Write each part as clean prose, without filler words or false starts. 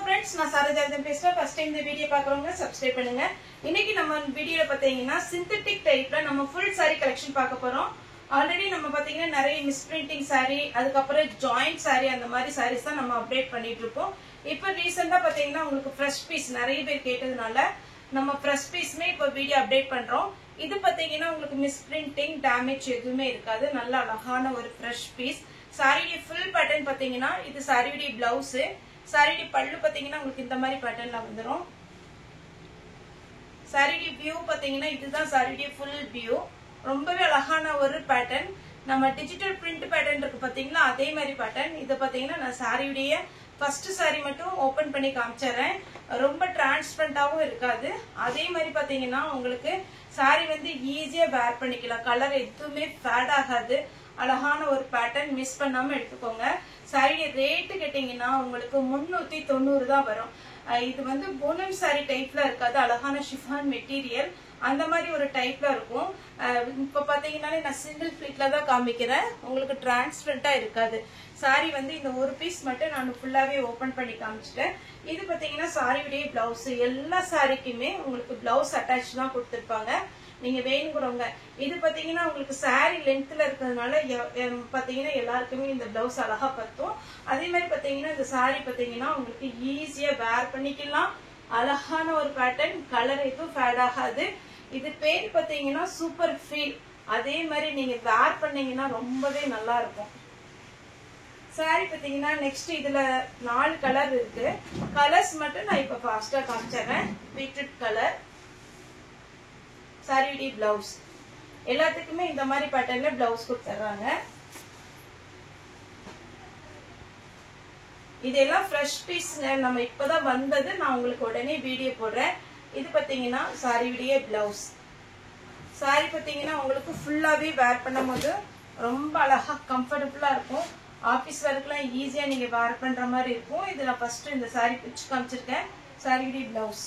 friends, நான் சாரஜாதன் பேசுறேன். First time இந்த வீடியோ பார்க்கறவங்க subscribe பண்ணுங்க. இன்னைக்கு நம்ம வீடியோல பாத்தீங்கன்னா synthetic typeல நம்ம full saree collection பார்க்க போறோம். ஆல்ரெடி நம்ம பாத்தீங்கன்னா நிறைய misprinting saree, அதுக்கு அப்புறம் joint saree அந்த மாதிரி sarees தான் நம்ம அப்டேட் பண்ணிட்டு இருக்கோம். இப்போ ரீசன்ட்டா பாத்தீங்கன்னா உங்களுக்கு fresh piece நிறைய பேர் கேட்டதனால நம்ம fresh pieceமே இப்போ வீடியோ அப்டேட் பண்றோம். இது பாத்தீங்கன்னா உங்களுக்கு misprinting damage எதுவுமே இருக்காது. நல்ல அழகான ஒரு fresh piece. saree full pattern பாத்தீங்கன்னா இது saree blouse. saree பல்லு பாத்தீங்கன்னா உங்களுக்கு இந்த மாதிரி பேட்டர்ன்ல வந்துரும். saree view பாத்தீங்கன்னா இதுதான் saree full view. ரொம்பவே அழகான ஒரு பேட்டர்ன். நம்ம டிஜிட்டல் பிரிண்ட் பேட்டர்ன் இருக்கு பாத்தீங்களா, அதே மாதிரி பேட்டர்ன். இது பாத்தீங்கன்னா நான் சாரியுடைய ஃபர்ஸ்ட் saree மட்டும் ஓபன் பண்ணி காமிச்சறேன். ரொம்ப டிரான்ஸ்பரண்டாவும் இருக்காது. அதே மாதிரி பாத்தீங்கன்னா உங்களுக்கு saree வந்து ஈஸியா வேர் பண்ணிக்கலாம். கலர் எதுவுமே ஃபேட் ஆகாது. அழகான ஒரு பேட்டர்ன், மிஸ் பண்ணாம எடுத்துக்கோங்க. saree ரேட் கேட்டீங்கன்னா உங்களுக்கு 390 தான் வரும். இது வந்து பூனம் saree டைப்ல இருக்காது. அழகான ஷிஃபான் மெட்டீரியல் அந்த மாதிரி ஒரு டைப்ல இருக்கும். இப்ப பாத்தீங்கன்னா நான் சிங்கிள் ஃபிளிட்ல தான் காமிக்கிறேன். உங்களுக்கு டிரான்ஸ்பரண்டா இருக்காது. saree வந்து இந்த ஒரு பீஸ் மட்டும் நான் ஃபுல்லாவே ஓபன் பண்ணி காமிச்சிட்டேன். இது பாத்தீங்கன்னா சாரியுடைய பிளவுஸ். எல்லா சாரிக்குமே உங்களுக்கு பிளவுஸ் அட்டாச் தான் கொடுத்திருப்பாங்க. நீங்க வேணுங்கிறவங்க இது பாத்தீங்கன்னா உங்களுக்கு saree லென்த்ல இருக்கிறதுனால பாத்தீங்கன்னா எல்லாருக்குமே இந்த பிளவுஸ் அழகா பத்தும். அதே மாதிரி பாத்தீங்கன்னா இந்த saree பாத்தீங்கன்னா உங்களுக்கு ஈஸியா வேர் பண்ணிக்கலாம். அழகான ஒரு பேட்டர்ன், கலர் எதுவும் ஃபேட் ஆகாது. இது பேர் பாத்தீங்கன்னா சூப்பர் ஃபீல். அதே மாதிரி நீங்க வேர் பண்ணீங்கன்னா ரொம்பவே நல்லா இருக்கும். saree பாத்தீங்கன்னா நெக்ஸ்ட் இதுல 4 கலர் இருக்கு. கலர்ஸ் மட்டும் நான் இப்ப ஃபாஸ்டா காமிச்சறேன். Beetroot colour saree blouse. எல்லாத்துக்குமே இந்த மாதிரி பேட்டர்ன்ல பிளவுஸ் கொடுத்துறாங்க. இதெல்லாம் ஃப்ரெஷ் பீஸ், நம்ம இப்பதான் வந்தது. நான் உங்களுக்கு உடனே வீடியோ போடுறேன். இது பாத்தீங்கன்னா சாரியுடைய பிளவுஸ். saree பாத்தீங்கன்னா உங்களுக்கு ஃபுல்லாவே வேர் பண்ணும்போது ரொம்ப அழகா கம்ஃபர்டபுளா இருக்கும். ஆபீஸ் ஒர்க்லாம் ஈஸியா நீங்க வேர் பண்ற மாதிரி இருக்கும். இது நான் ஃபர்ஸ்ட் இந்த saree பிச்சு காமிச்சிருக்கேன். சாரியுடைய பிளவுஸ்.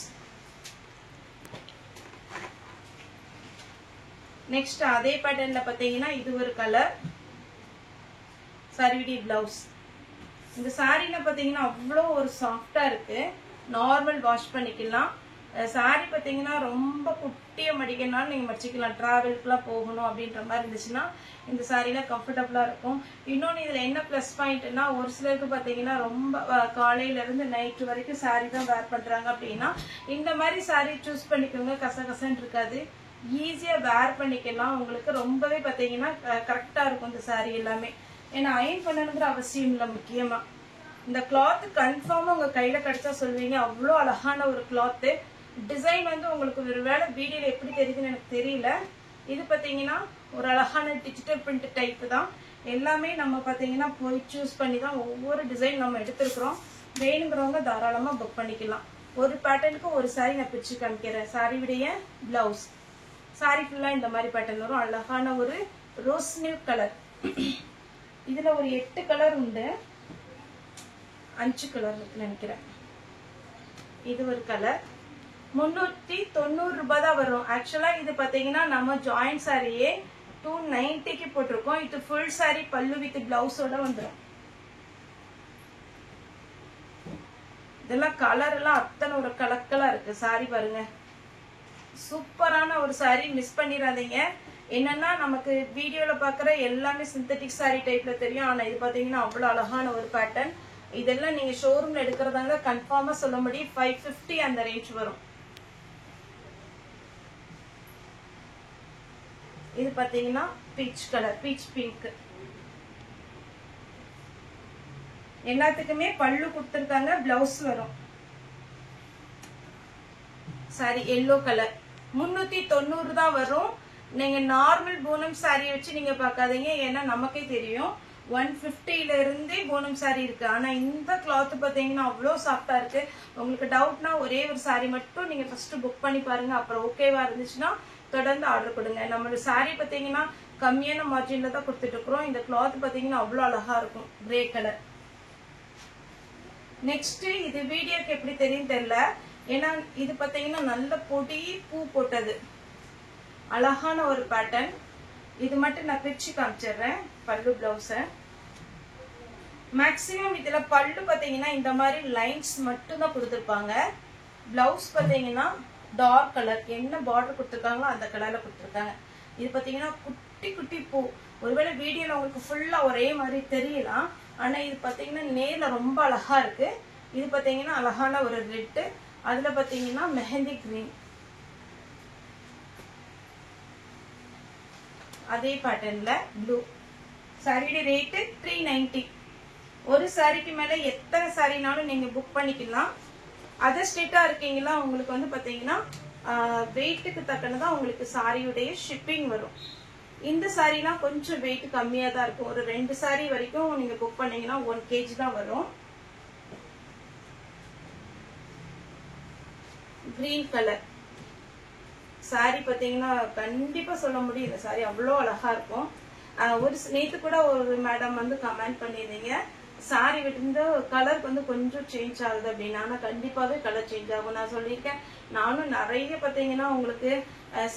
நெக்ஸ்ட் அதே பேட்டர்ன்ல பாத்தீங்கன்னா இது ஒரு கலர். சாரியுடைய பிளவுஸ். இந்த சாரீல பாத்தீங்கன்னா அவ்வளோ ஒரு சாஃப்டா இருக்கு. நார்மல் வாஷ் பண்ணிக்கலாம். saree பாத்தீங்கன்னா ரொம்ப குட்டியா மடிக்கனாலும் நீங்க மடிச்சுக்கலாம். டிராவலுக்குலாம் போகணும் அப்படின்ற மாதிரி இருந்துச்சுன்னா இந்த சாரீல கம்ஃபர்டபுளா இருக்கும். இன்னொன்னு இதுல என்ன பிளஸ் பாயிண்ட்னா, ஒரு சிலருக்கு பாத்தீங்கன்னா ரொம்ப காலையில இருந்து நைட் வரைக்கும் saree தான் வேர் பண்றாங்க அப்படின்னா இந்த மாதிரி saree சூஸ் பண்ணிக்கோங்க. கசகசன்னு இருக்காது. ஈஸியா வேர் பண்ணிக்கலாம். உங்களுக்கு ரொம்பவே பாத்தீங்கன்னா கரெக்டா இருக்கும் இந்த saree எல்லாமே. ஏன்னா அயன் பண்ணணுங்கிற அவசியம் இல்லை. முக்கியமா இந்த கிளாத் கன்ஃபார்மா உங்க கையில கிடைச்சா சொல்வீங்க. அவ்வளோ அழகான ஒரு கிளாத். டிசைன் வந்து உங்களுக்கு ஒருவேளை வீடியோல எப்படி தெரியுதுன்னு எனக்கு தெரியல. இது பாத்தீங்கன்னா ஒரு அழகான டிஜிட்டல் பிரிண்ட் டைப் தான். எல்லாமே நம்ம பாத்தீங்கன்னா போய் சூஸ் பண்ணி தான் ஒவ்வொரு டிசைன் நம்ம எடுத்திருக்கிறோம். வேணுங்கிறவங்க தாராளமா புக் பண்ணிக்கலாம். ஒரு பேட்டர்னுக்கு ஒரு saree நான் பிரிச்சு காமிக்கிறேன். சாரியுடைய பிளவுஸ். saree ஃபுல்லா இந்த மாதிரி பேட்டர்ன் வரும். அழகான ஒரு ரோஸ் மில்க் கலர். இதுல ஒரு 8 கலர் உண்டு. 5 கலர் இருக்குன்னு நினைக்கிறேன். இது ஒரு கலர். 390 தான் வரும். ஆக்சுவலா இது பாத்தீங்கன்னா நம்ம ஜாயிண்ட் சாரியே 290க்கு போட்டிருக்கோம். இது ஃபுல் saree பல்லு வித் பிளவுஸோட வந்துடும். இதெல்லாம் கலர் எல்லாம் அத்தனை ஒரு கலக்கலா இருக்கு. saree பாருங்க, சூப்பரான ஒரு saree. மிஸ் பண்ணிடாதீங்க. என்னன்னா நமக்கு வீடியோல பாக்குற எல்லாமே சிந்தட்டிக் saree டைப்ல தெரியும். ஆனா இது பாத்தீங்கன்னா அவ்வளவு அழகான ஒரு பேட்டர்ன். இதெல்லாம் நீங்க ஷோரூம்ல எடுக்கிறதாங்க கன்ஃபார்மா சொல்ல முடியும் 550 அந்த ரேஞ்ச் வரும். இது பாத்தீங்கன்னா பீச் கலர், பீச் பிங்க். எல்லாத்துக்குமே பல்லு கொடுத்திருக்காங்க, பிளவுஸ் வரும். Sorry yellow colour. 390 தான் வரும். நீங்க நார்மல் பூனம் saree வச்சு நீங்க பாக்காதீங்க. ஏன்னா நமக்கே தெரியும் 150ல இருந்தே பூனம் saree இருக்கு. ஆனா இந்த கிளாத் பாத்தீங்கன்னா அவ்வளோ சாஃப்டா இருக்கு. உங்களுக்கு டவுட்னா ஒரே ஒரு saree மட்டும் நீங்க ஃபர்ஸ்ட் புக் பண்ணி பாருங்க. அப்புறம் ஓகேவா இருந்துச்சுன்னா தொடர்ந்து ஆர்டர் கொடுங்க. நம்மளோட saree பாத்தீங்கன்னா கம்மியான மார்ஜின்ல தான் கொடுத்துட்டு இருக்கிறோம். இந்த கிளாத் பாத்தீங்கன்னா அவ்வளோ அழகா இருக்கும். Grey colour. நெக்ஸ்ட் இது வீடியோக்கு எப்படி தெரியும் தெரியல. ஏன்னா இது பாத்தீங்கன்னா நல்ல பொடி பூ போட்டது அழகான ஒரு பேட்டர்ன். இது மட்டும் நான் பிரிச்சு காமிச்சிடுறேன். பல்லு பிளவுஸ மேக்ஸிமம் இதுல பல்லு பாத்தீங்கன்னா இந்த மாதிரி லைன்ஸ் மட்டும் தான் கொடுத்துருப்பாங்க. பிளவுஸ் பாத்தீங்கன்னா டார்க் கலர், என்ன பார்டர் கொடுத்துருக்காங்களோ அந்த கலர்ல கொடுத்துருக்காங்க. இது பாத்தீங்கன்னா குட்டி குட்டி பூ. ஒருவேளை வீடியோல உங்களுக்கு ஃபுல்லா ஒரே மாதிரி தெரியலாம், ஆனா இது பாத்தீங்கன்னா நேர்ல ரொம்ப அழகா இருக்கு. இது பாத்தீங்கன்னா அழகான ஒரு ரெட், அதுல பாத்தீங்கன்னா மெஹந்தி கிரீன், அதே பேட்டர்ன்ல ப்ளூ. சாரியோட ரேட் 390. ஒரு சாரிக்கு மேல எத்தனை சாரினாலும் நீங்க புக் பண்ணிக்கலாம். அதர் ஸ்டேட்டா இருக்கீங்களா, உங்களுக்கு வந்து பாத்தீங்கன்னா வெயிட்டுக்கு தக்கனதான் உங்களுக்கு சாரியுடைய ஷிப்பிங் வரும். இந்த சாரிலாம் கொஞ்சம் வெயிட் கம்மியா தான் இருக்கும். ஒரு 2 சாரி வரைக்கும் நீங்க புக் பண்ணீங்கன்னா 1 kg தான் வரும். கிரீன் கலர் சாரி பாத்தீங்கன்னா கண்டிப்பா சொல்ல முடியும், இந்த சாரி அவ்வளோ அழகா இருக்கும். ஒரு நேத்து கூட ஒரு மேடம் வந்து கமெண்ட் பண்ணிருந்தீங்க, சாரி விட்டு கலர் வந்து கொஞ்சம் சேஞ்ச் ஆகுது அப்படின்னு. ஆனா கண்டிப்பாவே கலர் சேஞ்ச் ஆகும். நான் சொல்லியிருக்கேன், நானும் நிறைய பாத்தீங்கன்னா உங்களுக்கு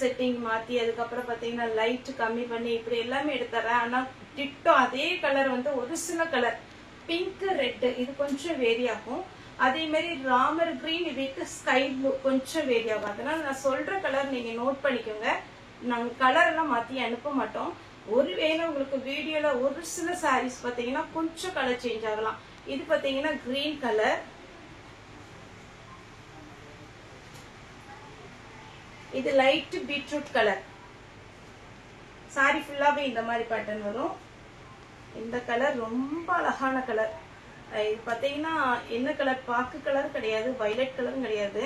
செட்டிங் மாத்தி அதுக்கப்புறம் பாத்தீங்கன்னா லைட் கம்மி பண்ணி இப்படி எல்லாமே எடுத்துறேன். ஆனா டிட்டோ அதே கலர் வந்து ஒரு சில கலர் பிங்க் ரெட் இது கொஞ்சம் வேரி ஆகும். அதே மாதிரி Ramar green with sky blue கொஞ்சம் வேரி ஆகும். அதனால நான் சொல்ற கலர் நீங்க நோட் பண்ணிக்கோங்க. நாங்க கலர் எல்லாம் மாத்தி அனுப்ப மாட்டோம். ஒருவேளை உங்களுக்கு வீடியோல ஒரு சில சாரீஸ் பாத்தீங்கன்னா கொஞ்சம் கலர் சேஞ்ச் ஆகலாம். இது பாத்தீங்கன்னா கிரீன் கலர், இது லைட் பீட்ரூட் கலர். சாரி ஃபுல்லாவே இந்த மாதிரி பேட்டர்ன் வரும். இந்த கலர் ரொம்ப அழகான கலர். இது பாத்தீங்கன்னா என்ன கலர், பாக்கு கலர் கிடையாது, வயலட் கலரும் கிடையாது.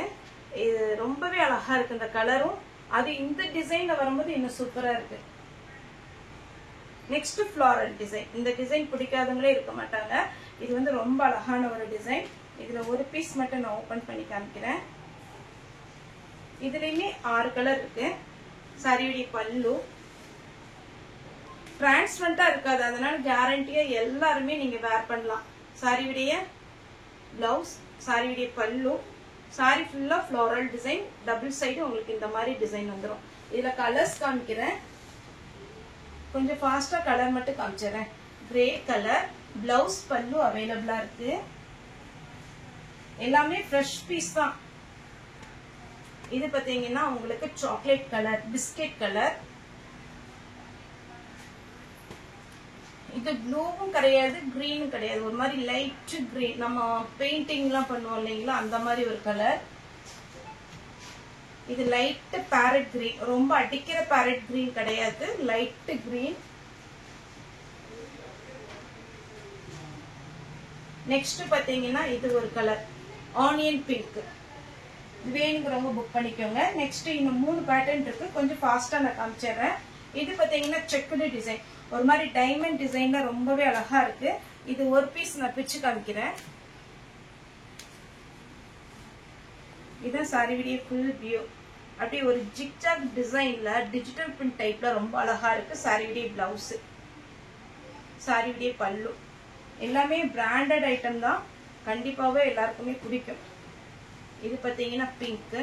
இது ரொம்பவே அழகா இருக்கு இந்த கலரும். அது இந்த டிசைன்ல வரும்போது இன்னும் சூப்பரா இருக்கு. Next floral design. இந்த டிசைன் பிடிக்காதவங்களே இருக்க மாட்டாங்க. இது வந்து ரொம்ப அழகான ஒரு டிசைன். இதுல ஒரு பீஸ் மட்டும் நான் ஓபன் பண்ணி காமிக்கிறேன். இதுலயுமே 6 கலர் இருக்கு. சாரியுடைய பல்லு டிரான்ஸ்பரண்டா இருக்காது, அதனால கேரண்டியா எல்லாருமே நீங்க வேர் பண்ணலாம். சாரியுடைய பிளவுஸ், சாரியுடைய பல்லு, சாரி ஃபுல்லா ஃப்ளோரல் டிசைன், டபுள் சைடு உங்களுக்கு இந்த மாதிரி டிசைன் வந்துடும். இதுல கலர்ஸ் காமிக்கிறேன், கொஞ்சம் ஃபாஸ்டா கலர் மட்டும் காமிச்சிடுறேன். கிரே கலர், பிளவுஸ் பல்லு அவைலபிளா இருக்கு. எல்லாமே ஃப்ரெஷ் பீஸ் தான். இது பாத்தீங்கன்னா உங்களுக்கு சாக்லேட் கலர், பிஸ்கெட் கலர். இது ப்ளூவும் கிடையாது, கிரீனும் கிடையாது, ஒரு மாதிரி லைட் கிரீன். நம்ம பெயிண்டிங் எல்லாம் பண்ணுவோம் இல்லைங்களா, அந்த மாதிரி ஒரு கலர். இது லைட் பேரட் கிரீன், ரொம்ப அடிக்கிற பேரட் கிரீன் கிடையாது, லைட் கிரீன். நெக்ஸ்ட் பாத்தீங்கன்னா இது ஒரு கலர் ஆனியன் பிங்க். வேணுங்கிறவங்க புக் பண்ணிக்கோங்க. நெக்ஸ்ட் இன்னும் 3 பேட்டர்ன் இருக்கு, கொஞ்சம் ஃபாஸ்டா நான் காமிச்சிடுறேன். இது பாத்தீங்கன்னா செக்குடு டிசைன், ஒரு மாதிரி டைமண்ட் டிசைன்ல ரொம்பவே அழகா இருக்கு. இது ஒரு பீஸ் நான் பிச்சு காமிக்கிறேன். இதான் சாரியுடைய ஃபுல் வியூ. அப்படியே ஒரு ஜிக்ஜாக் டிசைன்ல டிஜிட்டல் பிரிண்ட் டைப்ல ரொம்ப அழகா இருக்கு. சாரியுடைய பிளவுஸ், சாரியுடைய பல்லு எல்லாமே பிராண்டட் ஐட்டம் தான், கண்டிப்பாவே எல்லாருக்குமே பிடிக்கும். இது பாத்தீங்கன்னா பிங்க்.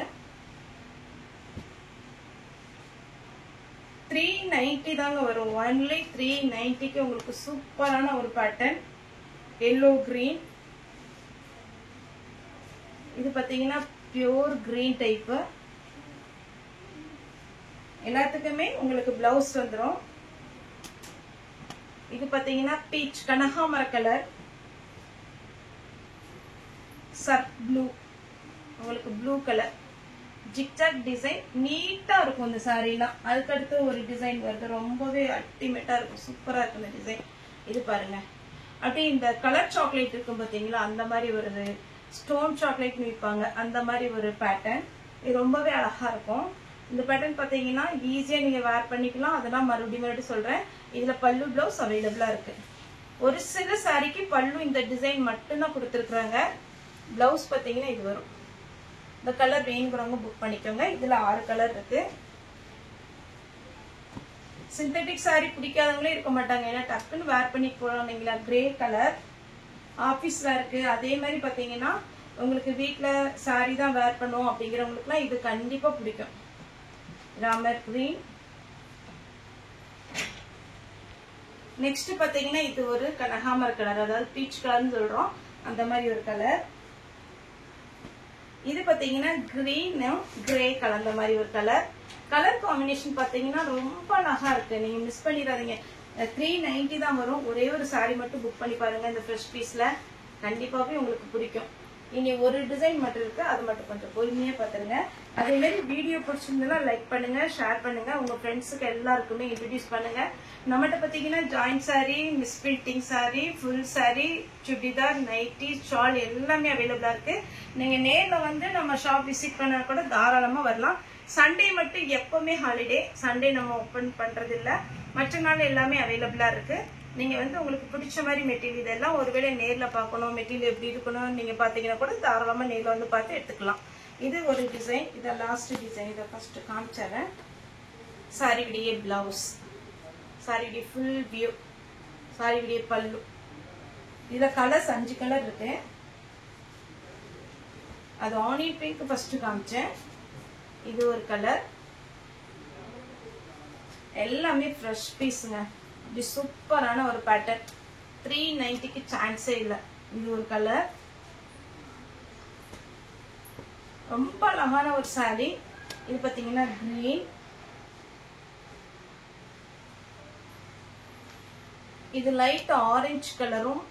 390 தாங்க வரும், ஒன்லி 390க்கு உங்களுக்கு சூப்பரான ஒரு பேட்டர்ன். எல்லோ கிரீன், இது பாத்தீங்கன்னா பியூர் கிரீன் டைப். எல்லாத்துக்குமே உங்களுக்கு பிளவுஸ் வந்துடும். இது பாத்தீங்கன்னா பீச் கனகாமர கலர், சர்ப் ப்ளூ, உங்களுக்கு ப்ளூ கலர் ஜிக்ஜாக் டிசைன். நீட்டா இருக்கும் இந்த சாரீலாம். அதுக்கடுத்து ஒரு டிசைன் வருது, ரொம்பவே அல்டிமேட்டா இருக்கும், சூப்பரா இருக்கு இந்த டிசைன். இது பாருங்க, அப்படியே இந்த கலர் சாக்லேட் இருக்கும் பாத்தீங்களா, அந்த மாதிரி ஒரு ஸ்டோன் சாக்லேட் விற்பாங்க, அந்த மாதிரி ஒரு பேட்டர்ன். இது ரொம்பவே அழகா இருக்கும். இந்த பேட்டர்ன் பாத்தீங்கன்னா ஈஸியா நீங்க வேர் பண்ணிக்கலாம். அதெல்லாம் மறுபடியும் சொல்றேன். இதுல பல்லு பிளவுஸ் அவைலபிளா இருக்கு. ஒரு சில சாரிக்கு பல்லு இந்த டிசைன் மட்டும்தான் கொடுத்துருக்காங்க. பிளவுஸ் பாத்தீங்கன்னா இது வரும். இந்த கலர் வேணுங்கிறவங்க புக் பண்ணிக்கோங்க. இதுல 6 கலர் இருக்கு. சிந்தட்டிக் சாரி பிடிக்காதவங்களே இருக்க மாட்டாங்க, ஏன்னா டக்குன்னு வேர் பண்ணி போறாங்களா. கிரே கலர் ஆபீஸ் வேருக்கு, அதே மாதிரி பாத்தீங்கன்னா உங்களுக்கு வீட்டுல சாரி தான் வேர் பண்ணுவோம் அப்படிங்கிறவங்களுக்குலாம் இது கண்டிப்பா பிடிக்கும். ராமர் கிரீன், நெக்ஸ்ட் பாத்தீங்கன்னா இது ஒரு கனகாமர கலர், அதாவது பீச் கலர்னு சொல்றோம், அந்த மாதிரி ஒரு கலர். இது பாத்தீங்கன்னா கிரீனும் கிரே கலந்த மாதிரி ஒரு கலர். கலர் காம்பினேஷன் பாத்தீங்கன்னா ரொம்ப அழகா இருக்கு, நீங்க மிஸ் பண்ணிடாதீங்க. 390 தான் வரும். ஒரே ஒரு சாரி மட்டும் புக் பண்ணி பாருங்க இந்த ஃப்ரெஷ் பீஸ்ல, கண்டிப்பாவே உங்களுக்கு பிடிக்கும். இனி ஒரு டிசைன் மட்டும் இருக்கு, அது மட்டும் கொஞ்சம் பொறுமையா பாத்துருங்க. அதே மாதிரி வீடியோ பிடிச்சிருந்தா லைக் பண்ணுங்க, ஷேர் பண்ணுங்க, உங்க ஃப்ரெண்ட்ஸுக்கு எல்லாருக்குமே இன்ட்ரடியூஸ் பண்ணுங்க. நம்மகிட்ட பாத்தீங்கன்னா joint sari, misprinting sari, full sari, churidar, nighty, shawl எல்லாமே அவைலபிளா இருக்கு. நீங்க நேர்ல வந்து நம்ம ஷாப் விசிட் பண்ணா கூட தாராளமா வரலாம். சண்டே மட்டும் எப்பவுமே ஹாலிடே, சண்டே நம்ம ஓபன் பண்றது இல்ல, மற்ற நாள் எல்லாமே அவைலபிளா இருக்கு. நீங்க வந்து உங்களுக்கு பிடிச்ச மாதிரி மெட்டீரியல் இதெல்லாம் ஒருவேளை நேர்ல பார்க்கணும், மெட்டீரியல் எப்படி இருக்கணும் நீங்க பாத்தீங்கன்னா கூட தாராளமா நேர்ல வந்து பார்த்து எடுத்துக்கலாம். இது ஒரு டிசைன், இத லாஸ்ட் டிசைன், இத ஃபர்ஸ்ட் காமிச்சறேன். சாரியுடைய பிளவுஸ், சாரியுடைய ஃபுல் வியூ, சாரியுடைய பல்லு. இதுல கலர்ஸ் 5 கலர் இருக்கு. அது ஆனியன் பிங்க் ஃபர்ஸ்ட் காமிச்சேன். இது ஒரு கலர். எல்லாமே ஃப்ரெஷ் பீஸ்ங்க, இது சூப்பரான ஒரு பேட்டர்ன். 390க்கு சான்ஸே இல்ல. இது ஒரு கலர், ரொம்ப அழகான ஒரு சாரி. இது பாத்தீங்கன்னா கிரீன், இது லைட் ஆரஞ்சு கலரும்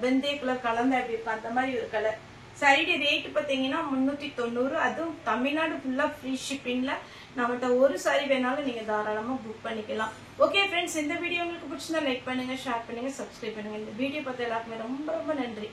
வெந்தய கலர் கலந்த எப்படி இருக்கும் அந்த மாதிரி ஒரு கலர். சாரியோட ரேட் பாத்தீங்கன்னா 390. அதுவும் தமிழ்நாடு ஃபுல்லா ஃப்ரீ ஷிப்பிங்ல. நம்மகிட்ட ஒரு சாரி வேணாலும் நீங்க தாராளமா புக் பண்ணிக்கலாம். ஓகே ஃப்ரெண்ட்ஸ், இந்த வீடியோ உங்களுக்கு பிடிச்சிருந்தா லைக் பண்ணுங்க, ஷேர் பண்ணுங்க, சப்ஸ்கிரைப் பண்ணுங்க. இந்த வீடியோ பார்த்த எல்லாருக்குமே ரொம்ப ரொம்ப நன்றி.